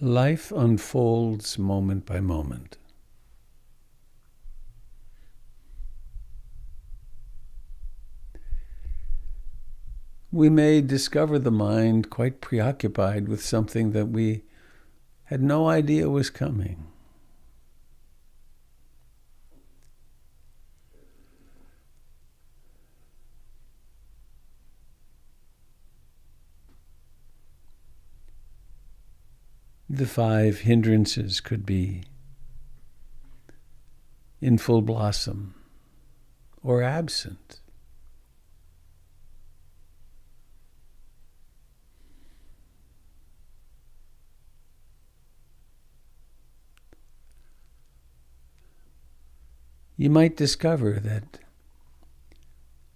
Life unfolds moment by moment. We may discover the mind quite preoccupied with something that we had no idea was coming. The 5 hindrances could be in full blossom or absent. You might discover that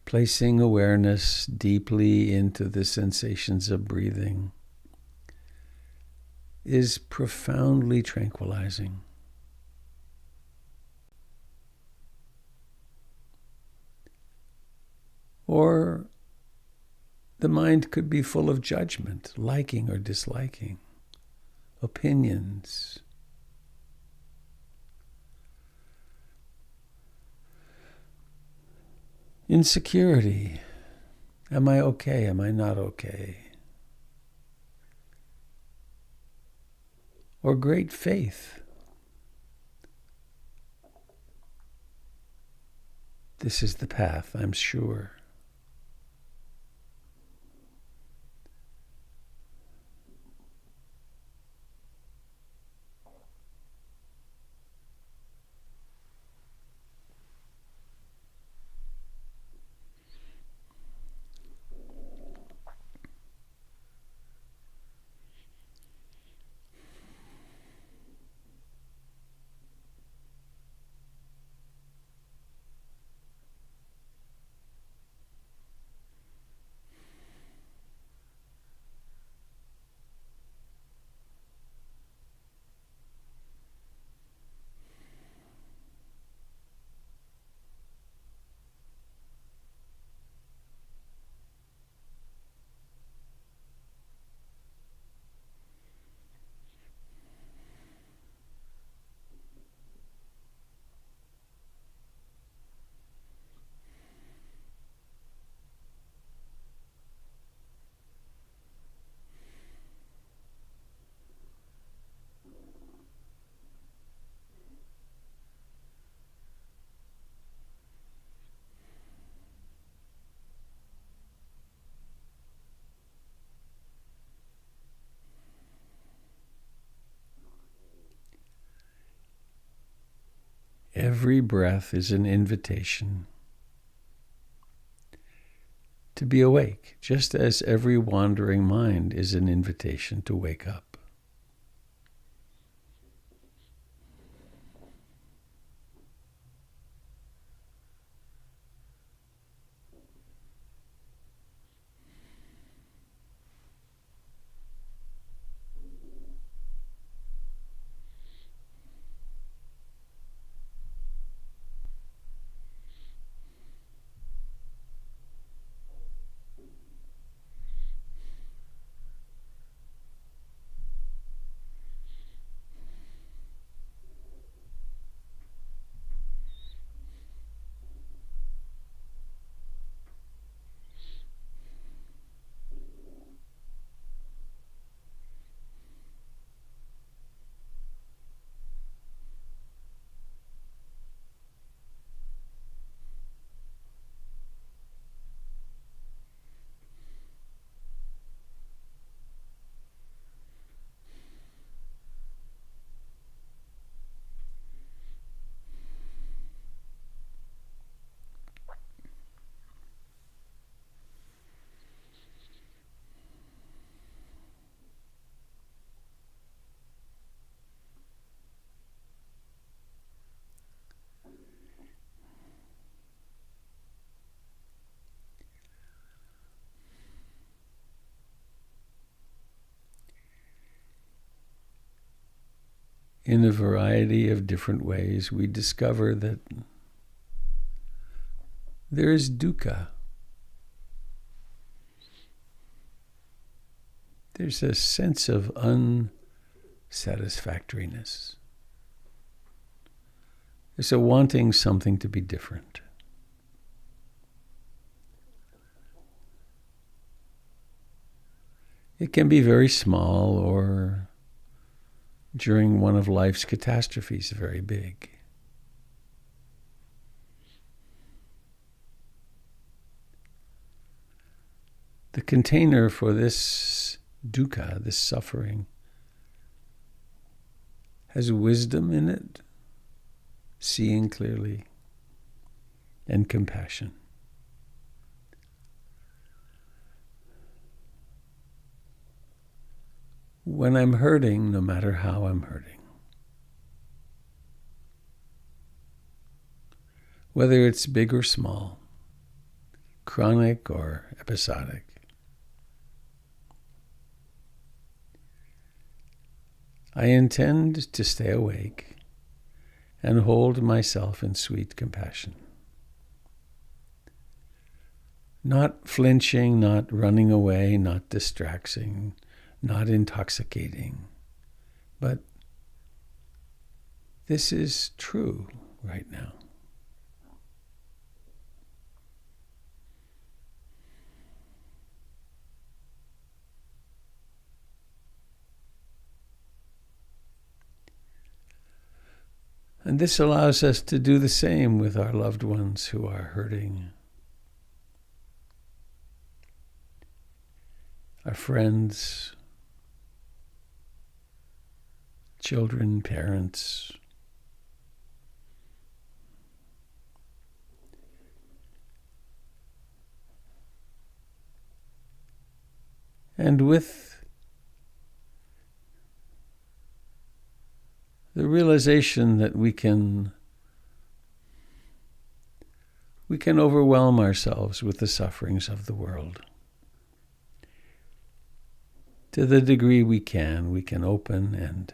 placing awareness deeply into the sensations of breathing is profoundly tranquilizing. Or the mind could be full of judgment, liking or disliking, opinions. Insecurity. Am I okay? Am I not okay? Or great faith. This is the path, I'm sure. Every breath is an invitation to be awake, just as every wandering mind is an invitation to wake up. In a variety of different ways, we discover that there is dukkha. There's a sense of satisfactoriness. There's a wanting something to be different. It can be very small, or during one of life's catastrophes, very big. The container for this dukkha, this suffering, has wisdom in it, seeing clearly, and compassion. When I'm hurting, no matter how I'm hurting, whether it's big or small, chronic or episodic, I intend to stay awake and hold myself in sweet compassion. Not flinching, not running away, not distracting, not intoxicating, but this is true right now. And this allows us to do the same with our loved ones who are hurting, our friends, children, parents. And with the realization that we can overwhelm ourselves with the sufferings of the world. To the degree we can open and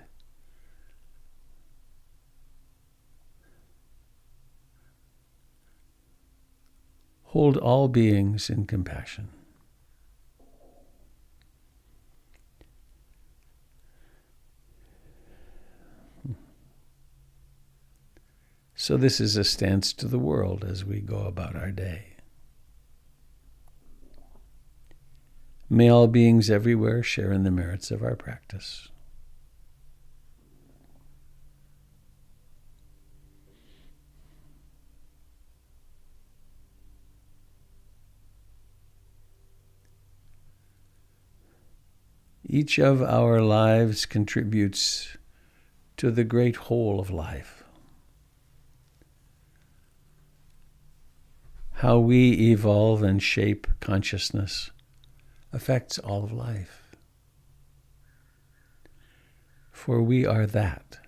hold all beings in compassion. So this is a stance to the world as we go about our day. May all beings everywhere share in the merits of our practice. Each of our lives contributes to the great whole of life. How we evolve and shape consciousness affects all of life. For we are that.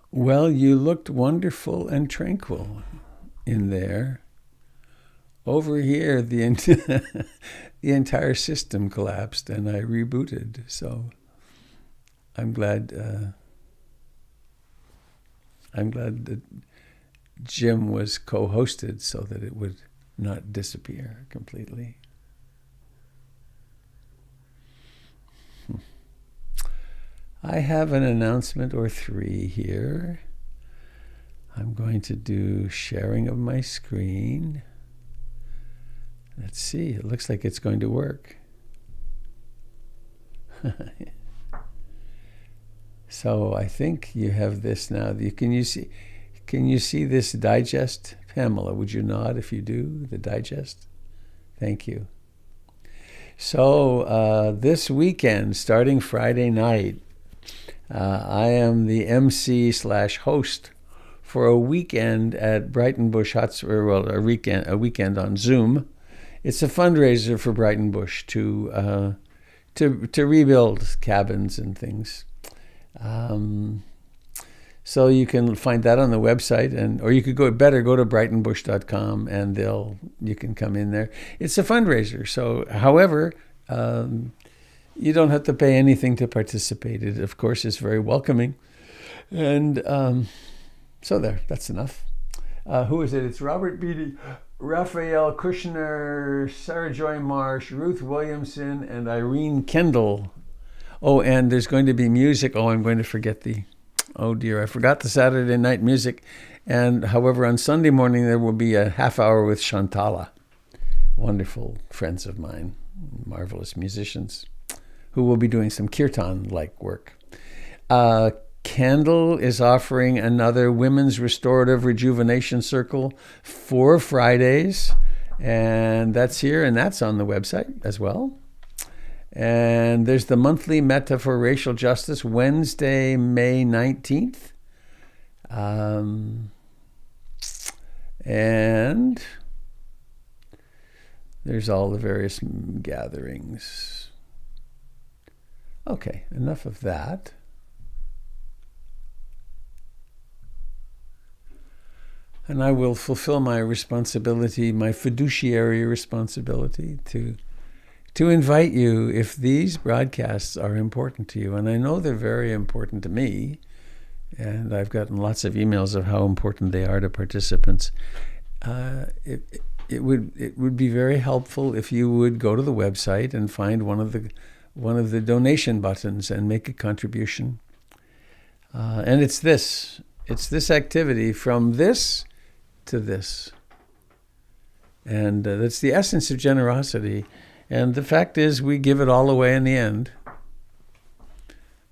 Well, you looked wonderful and tranquil in there, over here, the the entire system collapsed, and I rebooted. So I'm glad. I'm glad that Jim was co-hosted so that it would not disappear completely. I have an announcement or three here. I'm going to do sharing of my screen. Let's see. It looks like it's going to work. So I think you have this now. Can you see this digest? Pamela, would you nod if you do, the digest? Thank you. So this weekend, starting Friday night, I am the MC/host for a weekend at Brighton Bush Hot Springs. Well, a weekend on Zoom. It's a fundraiser for Brighton Bush to rebuild cabins and things. So you can find that on the website, or you could go to brightonbush.com, and you can come in there. It's a fundraiser. So, however, you don't have to pay anything to participate. It, of course, is very welcoming. And so that's enough. Who is it? It's Robert Beatty, Raphael Kushner, Sarah Joy Marsh, Ruth Williamson, and Irene Kendall. Oh, and there's going to be music. Oh, I'm going to forget oh dear, I forgot the Saturday night music. And however, on Sunday morning, there will be a half hour with Shantala. Wonderful friends of mine, marvelous musicians, who will be doing some kirtan-like work. Candle is offering another Women's Restorative Rejuvenation Circle for Fridays. And that's here, and that's on the website as well. And there's the monthly Metta for Racial Justice, Wednesday, May 19th. And there's all the various gatherings. Okay, enough of that. And I will fulfill my responsibility, my fiduciary responsibility to invite you if these broadcasts are important to you. And I know they're very important to me. And I've gotten lots of emails of how important they are to participants. It would be very helpful if you would go to the website and find one of the donation buttons and make a contribution. And it's this activity, from this to this. And that's the essence of generosity. And the fact is, we give it all away in the end,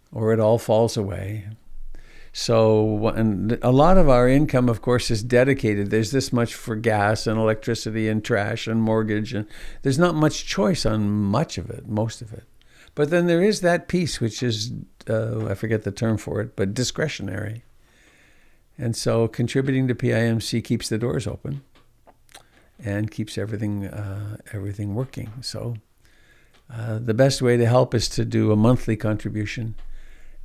or it all falls away. So, and a lot of our income, of course, is dedicated. There's this much for gas and electricity and trash and mortgage, and there's not much choice on much of it, most of it. But then there is that piece which is, I forget the term for it, but discretionary. And so contributing to PIMC keeps the doors open and keeps everything working. So the best way to help is to do a monthly contribution,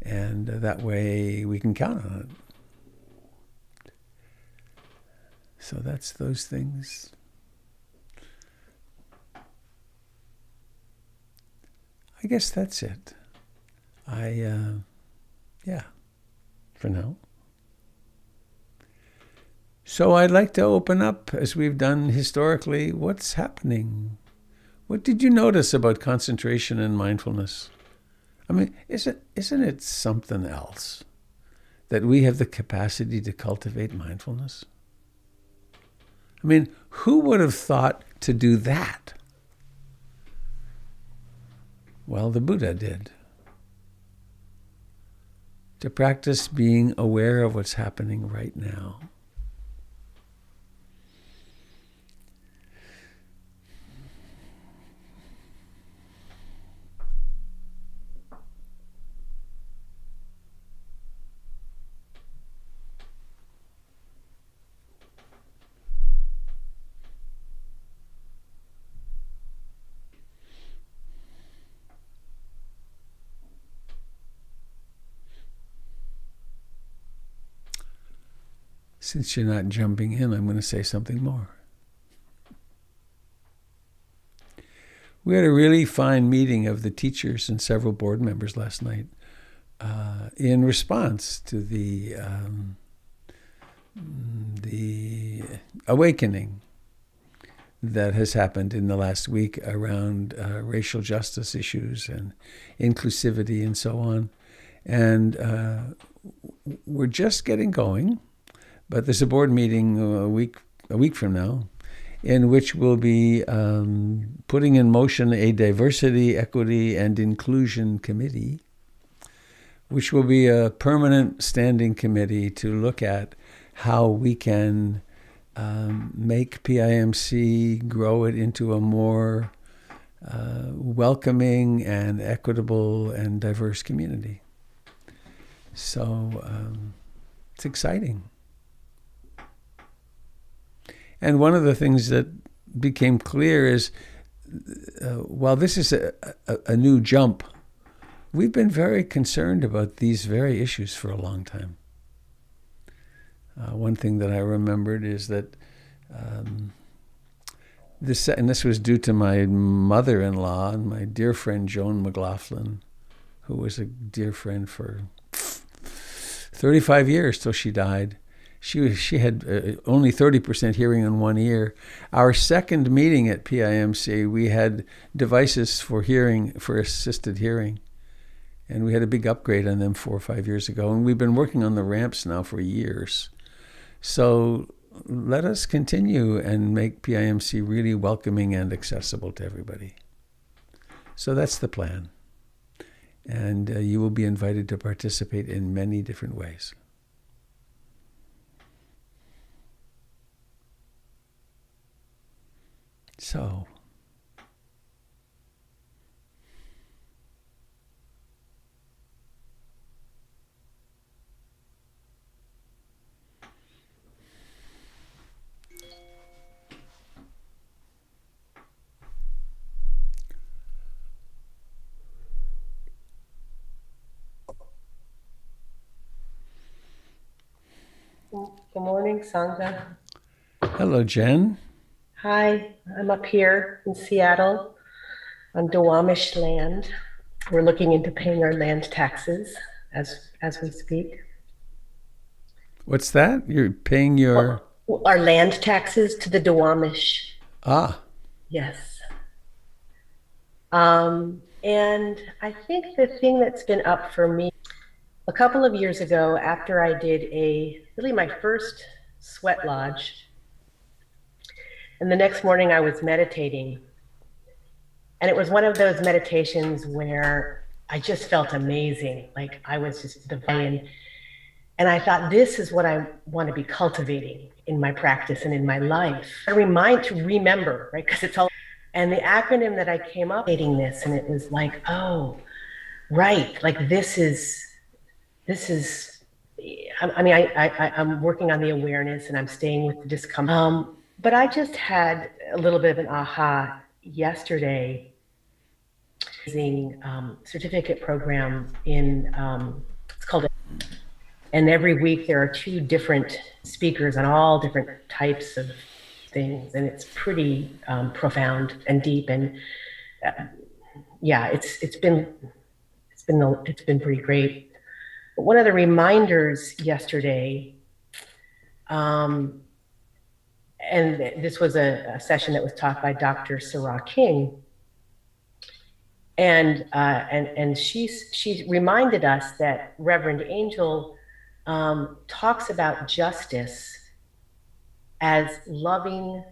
and that way we can count on it. So that's those things. I guess that's it. For now. So I'd like to open up, as we've done historically, what's happening. What did you notice about concentration and mindfulness? I mean, isn't it something else that we have the capacity to cultivate mindfulness? I mean, who would have thought to do that? Well, the Buddha did. To practice being aware of what's happening right now. Since you're not jumping in, I'm going to say something more. We had a really fine meeting of the teachers and several board members last night in response to the awakening that has happened in the last week around racial justice issues and inclusivity and so on. And we're just getting going, but there's a board meeting a week from now, in which we'll be putting in motion a diversity, equity, and inclusion committee, which will be a permanent standing committee to look at how we can make PIMC, grow it into a more welcoming and equitable and diverse community. So it's exciting. And one of the things that became clear is, while this is a new jump, we've been very concerned about these very issues for a long time. One thing that I remembered is that this was due to my mother-in-law and my dear friend Joan McLaughlin, who was a dear friend for 35 years till she died. She had only 30% hearing in one ear. Our second meeting at PIMC, we had devices for assisted hearing. And we had a big upgrade on them 4 or 5 years ago. And we've been working on the ramps now for years. So let us continue and make PIMC really welcoming and accessible to everybody. So that's the plan. And you will be invited to participate in many different ways. So, Good morning, Sangha. hello, Jen. Hi, I'm up here in Seattle on Duwamish land. We're looking into paying our land taxes as we speak. What's that? You're paying your... Our land taxes to the Duwamish. Ah. Yes. And I think the thing that's been up for me, a couple of years ago, after I did my first sweat lodge, and the next morning I was meditating, and it was one of those meditations where I just felt amazing, like I was just divine. And I thought, this is what I want to be cultivating in my practice and in my life. To remember, right? Because it's all, and the acronym that I came up with this, and it was like, oh, right, like this is, I'm working on the awareness and I'm staying with the discomfort. But I just had a little bit of an aha yesterday. Certificate program in, it's called, and every week there are 2 different speakers on all different types of things. And it's pretty profound and deep. And yeah, it's been pretty great. But one of the reminders yesterday, and this was a session that was taught by Dr. Sarah King, and she reminded us that Reverend Angel talks about justice as loving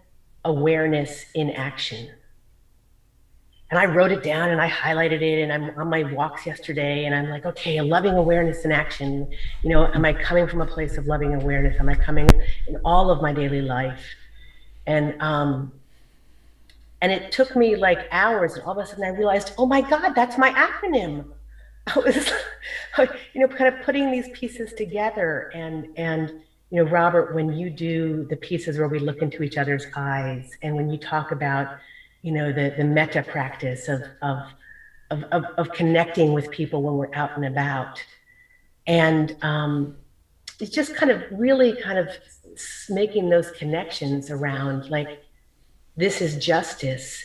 awareness in action. And I wrote it down and I highlighted it, and I'm on my walks yesterday and I'm like, okay, a loving awareness in action. You know, am I coming from a place of loving awareness? Am I coming in all of my daily life? And it took me like hours, and all of a sudden I realized, oh my God, that's my acronym. I was, kind of putting these pieces together. And Robert, when you do the pieces where we look into each other's eyes, and when you talk about the metta practice of connecting with people when we're out and about. And it's just kind of really kind of making those connections around, like, this is justice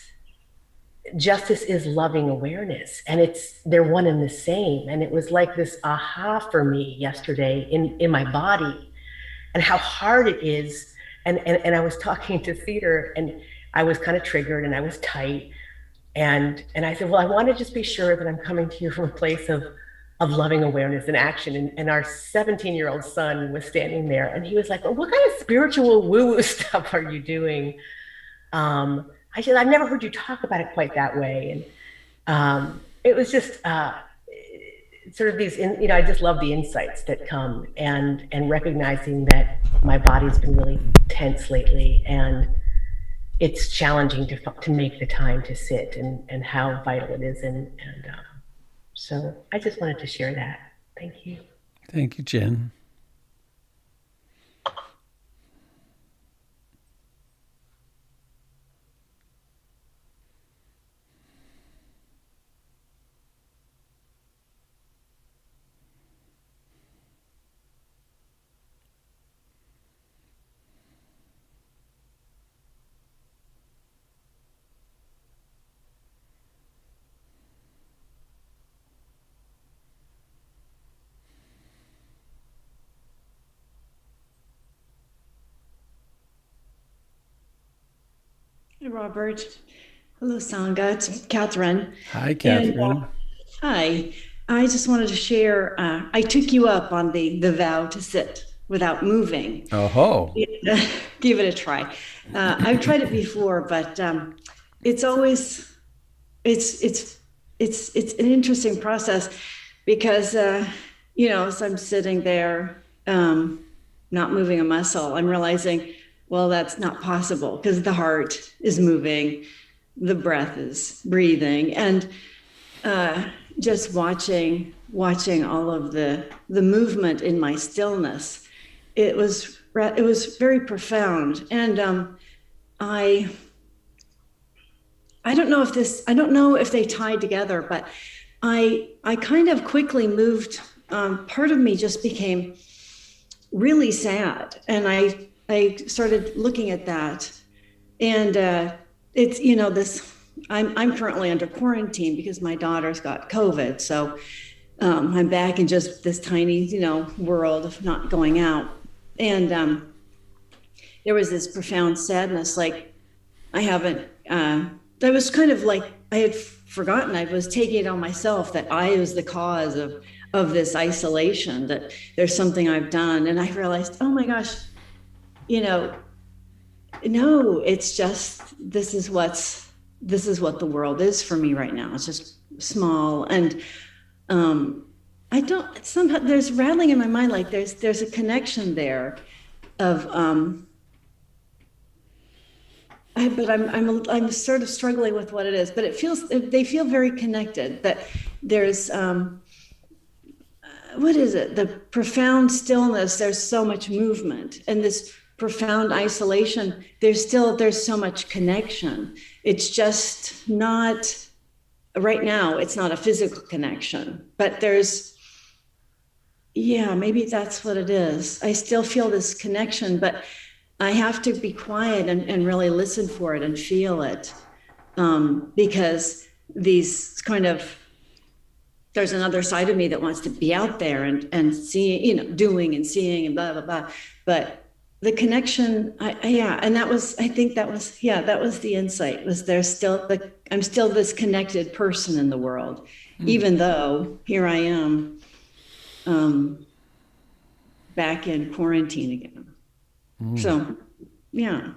justice is loving awareness, and they're one and the same. And it was like this aha for me yesterday in my body, and how hard it is. And I was talking to Theater, and I was kind of triggered, and I was tight, and I said, well, I want to just be sure that I'm coming to you from a place of loving awareness and action. And our 17-year-old son was standing there, and he was like, well, what kind of spiritual woo-woo stuff are you doing? I said, I've never heard you talk about it quite that way. And it was just sort of these, I just love the insights that come, and recognizing that my body's been really tense lately, and it's challenging to make the time to sit, and how vital it is. And so I just wanted to share that. Thank you. Thank you, Jen. Hi, Robert. Hello, Sangha. It's Catherine. Hi, Catherine. Hi. I just wanted to share. I took you up on the vow to sit without moving. Oh, Give it a try. I've tried it before, but it's always it's an interesting process because as I'm sitting there, not moving a muscle, I'm realizing, well, that's not possible because the heart is moving, the breath is breathing, and just watching all of the movement in my stillness. It was very profound, and I don't know if they tie together, but I kind of quickly moved. Part of me just became really sad, and I started looking at that, and it's this. I'm currently under quarantine because my daughter's got COVID, so I'm back in just this tiny world of not going out, and there was this profound sadness, like I haven't. I was kind of like I had forgotten. I was taking it on myself that I was the cause of this isolation. That there's something I've done, and I realized, oh my gosh. No, it's just this is what the world is for me right now. It's just small, and I don't somehow there's rattling in my mind, like there's a connection there of but I'm sort of struggling with what it is, but they feel very connected. That there's what is it? The profound stillness. There's so much movement, and this profound isolation, there's so much connection. It's just not right now, it's not a physical connection, but maybe that's what it is. I still feel this connection, but I have to be quiet and really listen for it and feel it, because these there's another side of me that wants to be out there and seeing, doing and seeing and blah blah blah, but the connection, and that was the insight. Was there still I'm still this connected person in the world, even though here I am, back in quarantine again. So, yeah.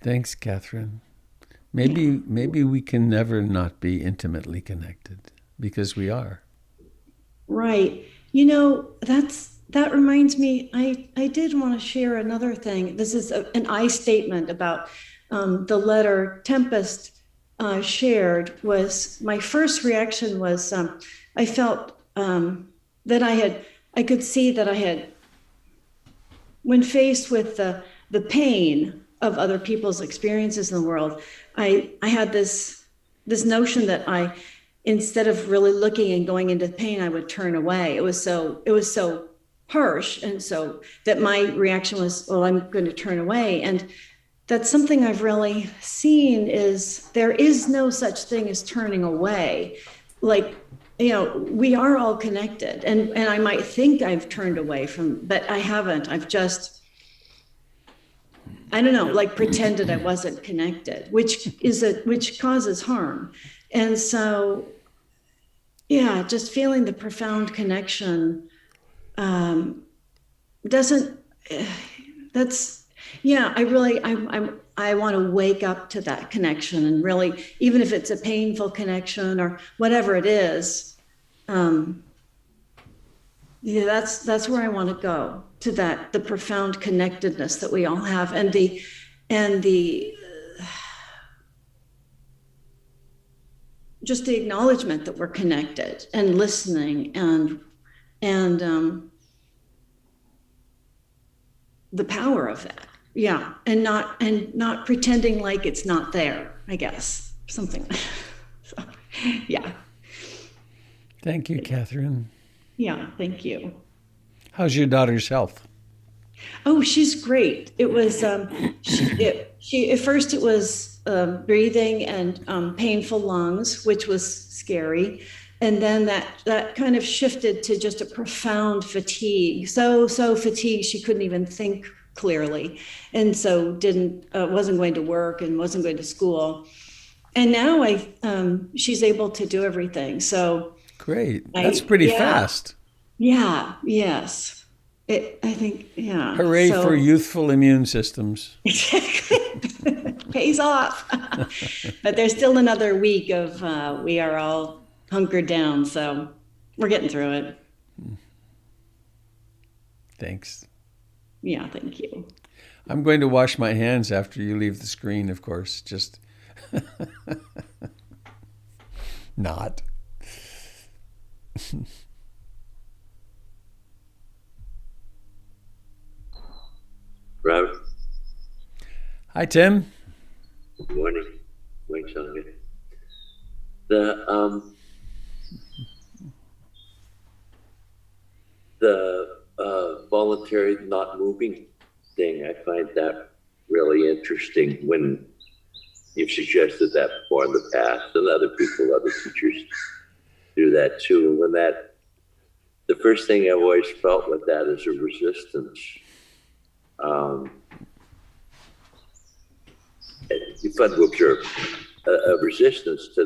Thanks, Catherine. Maybe we can never not be intimately connected because we are. Right. That reminds me, I did want to share another thing. This is an I statement about the letter Tempest shared. Was my first reaction was I felt that I could see that I had, when faced with the pain of other people's experiences in the world, I had this notion that instead of really looking and going into pain, I would turn away. It was so harsh, and so that my reaction was, well, I'm going to turn away. And that's something I've really seen is there is no such thing as turning away. Like, we are all connected, and I might think I've turned away from, but I haven't. I've just, I don't know, like pretended I wasn't connected, which causes harm. And so, yeah, just feeling the profound connection doesn't, that's, yeah, I want to wake up to that connection, and really, even if it's a painful connection or whatever it is, yeah, that's where I want to go, to the profound connectedness that we all have, and the just the acknowledgement that we're connected and listening, and the power of that. Yeah. And not pretending like it's not there, I guess, something. So, yeah. Thank you, Catherine. Yeah. Thank you. How's your daughter's health? Oh, she's great. It was, she at first it was breathing and painful lungs, which was scary. And then that kind of shifted to just a profound fatigue. So fatigued she couldn't even think clearly, and so wasn't going to work and wasn't going to school. And now she's able to do everything. So great. That's pretty fast. Yeah. Yes. I think. Yeah. Hooray for youthful immune systems. Exactly. Pays off. But there's still another week of we are all hunkered down, so we're getting through it. Thanks. Yeah, thank you. I'm going to wash my hands after you leave the screen, of course. Just not. Robert. Hi, Tim. Good morning. Wait, Sonia. The voluntary not moving thing, I find that really interesting when you've suggested that before in the past, and other teachers do that too. And the first thing I've always felt with that is a resistance. It's fun to observe a resistance to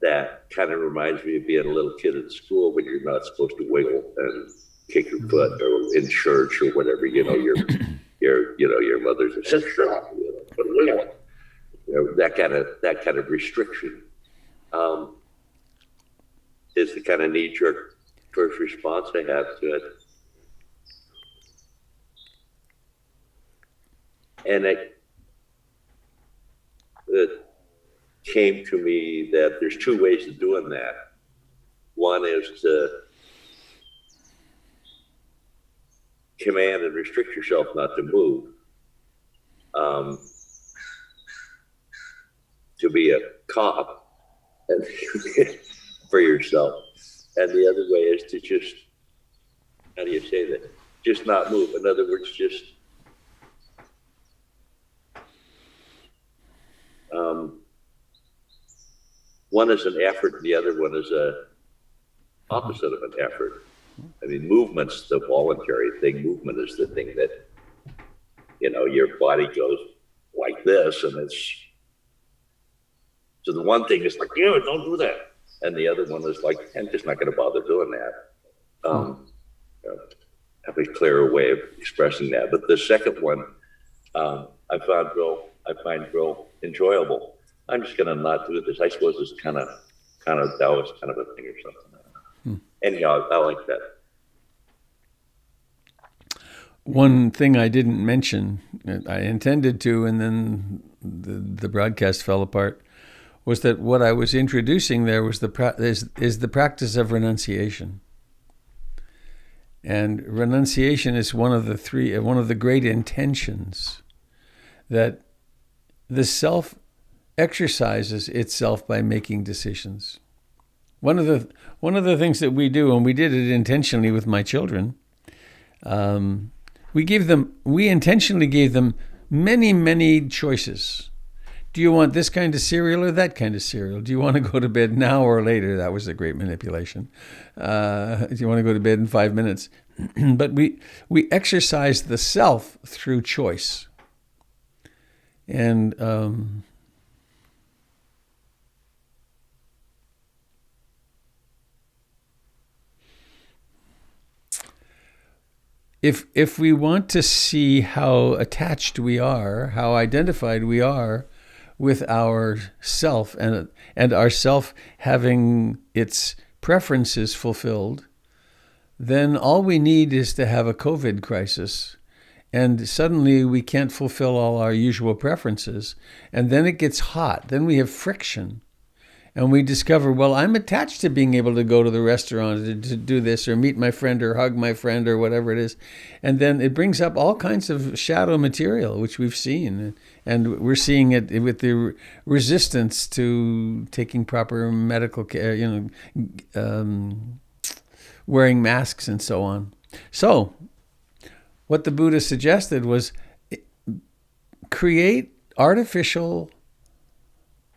that kind of reminds me of being a little kid at school when you're not supposed to wiggle and kick your foot, or in church or whatever, your mother's that kind of restriction is the kind of knee-jerk first response I have to it. And it came to me that there's two ways of doing that. One is to command and restrict yourself not to move, to be a cop and for yourself. And the other way is to just, how do you say that? Just not move. In other words, just one is an effort, and the other one is a opposite of an effort. I mean, movement's the voluntary thing. Movement is the thing that, your body goes like this, and so the one thing is like, yeah, don't do that. And the other one is like, I'm just not going to bother doing that. Have a clearer way of expressing that. But the second one, I find real enjoyable. I'm just going to not do this. I suppose it's kind of Taoist kind of a thing or something. Anyhow, I like that. One thing I didn't mention, I intended to, and then the broadcast fell apart, was that what I was introducing there was the practice of renunciation. And renunciation is one of the great intentions that the self exercises itself by making decisions. One of the things that we do, and we did it intentionally with my children, we intentionally gave them many, many choices. Do you want this kind of cereal or that kind of cereal? Do you want to go to bed now or later? That was a great manipulation. Do you want to go to bed in 5 minutes? But we exercise the self through choice. And if we want to see how attached we are, how identified we are with our self, and our self having its preferences fulfilled, then all we need is to have a COVID crisis, and suddenly we can't fulfill all our usual preferences, and then it gets hot. Then we have friction, and we discover, well, I'm attached to being able to go to the restaurant to do this, or meet my friend, or hug my friend, or whatever it is. And then it brings up all kinds of shadow material, which we've seen. And we're seeing it with the resistance to taking proper medical care, wearing masks and so on. So what the Buddha suggested was create artificial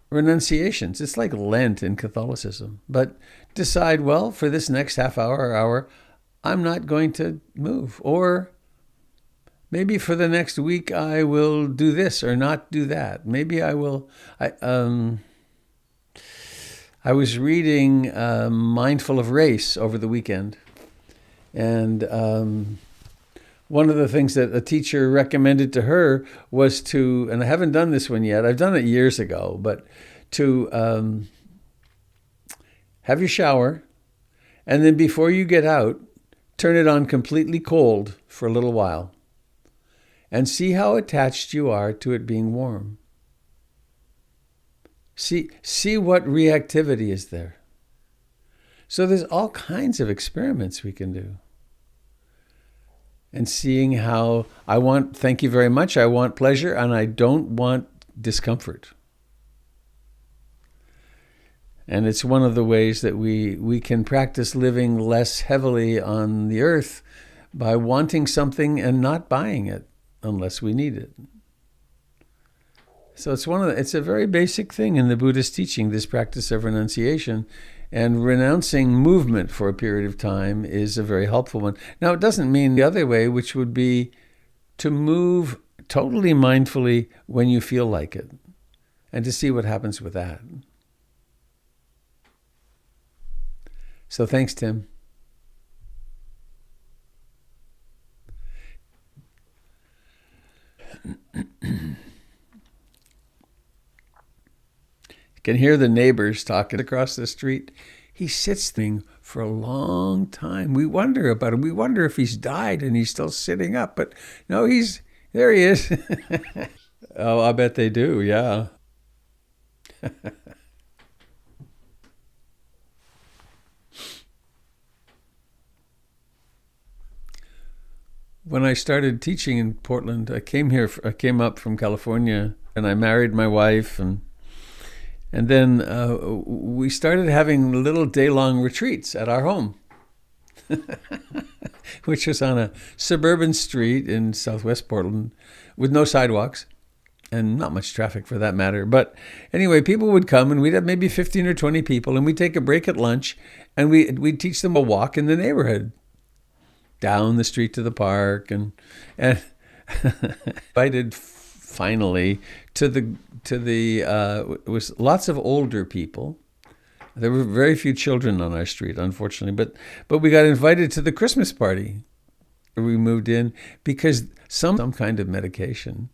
renunciations. It's like Lent in Catholicism. But decide, well, for this next half hour or hour, I'm not going to move. Or maybe for the next week, I will do this or not do that. Maybe I will. I was reading Mindful of Race over the weekend. And one of the things that a teacher recommended to her was to, and I haven't done this one yet, I've done it years ago, but to have your shower, and then before you get out, turn it on completely cold for a little while, and see how attached you are to it being warm. See what reactivity is there. So there's all kinds of experiments we can do. And seeing how thank you very much, I want pleasure, and I don't want discomfort. And it's one of the ways that we can practice living less heavily on the earth by wanting something and not buying it unless we need it. So it's a very basic thing in the Buddhist teaching, this practice of renunciation. And renouncing movement for a period of time is a very helpful one. Now, it doesn't mean the other way, which would be to move totally mindfully when you feel like it, and to see what happens with that. So thanks, Tim. You can hear the neighbors talking across the street. He sits there for a long time. We wonder about him. We wonder if he's died and he's still sitting up. But no, there he is. Oh, I bet they do, yeah. When I started teaching in Portland, I came up from California, and I married my wife, and then we started having little day-long retreats at our home, which was on a suburban street in southwest Portland with no sidewalks and not much traffic for that matter. But anyway, people would come, and we'd have maybe 15 or 20 people, and we'd take a break at lunch, and we'd teach them a walk in the neighborhood, down the street to the park, and invited finally to the it was lots of older people. There were very few children on our street, unfortunately, but we got invited to the Christmas party. We moved in because some kind of medication,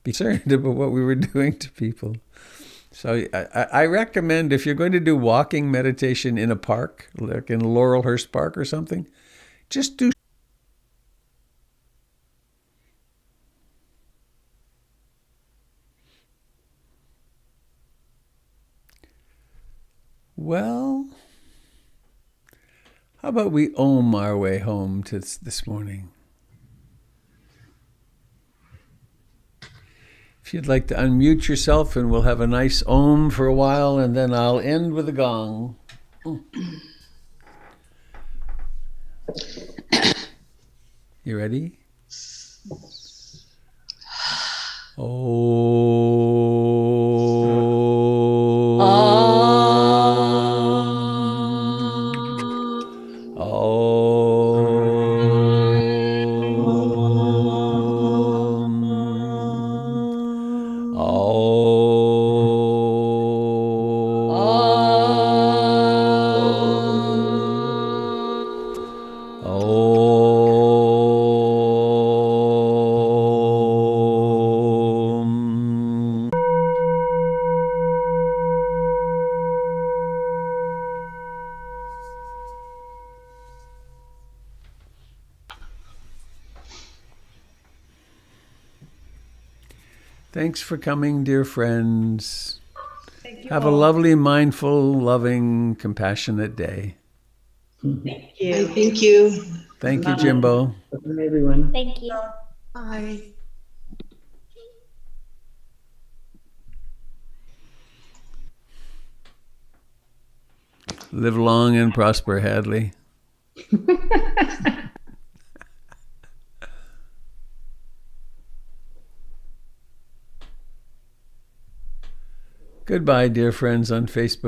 concerned about what we were doing to people. So I recommend, if you're going to do walking meditation in a park, like in Laurelhurst Park or something, just do. Well, how about we Om our way home to this morning? If you'd like to unmute yourself, and we'll have a nice Om for a while, and then I'll end with a gong. You ready? Thanks for coming, dear friends. Thank you Have a all. lovely, mindful, loving, compassionate day. Thank you. Thank you. Thank you, Jimbo. Bye, everyone. Thank you. Bye. Live long and prosper, Hadley. Goodbye, dear friends on Facebook.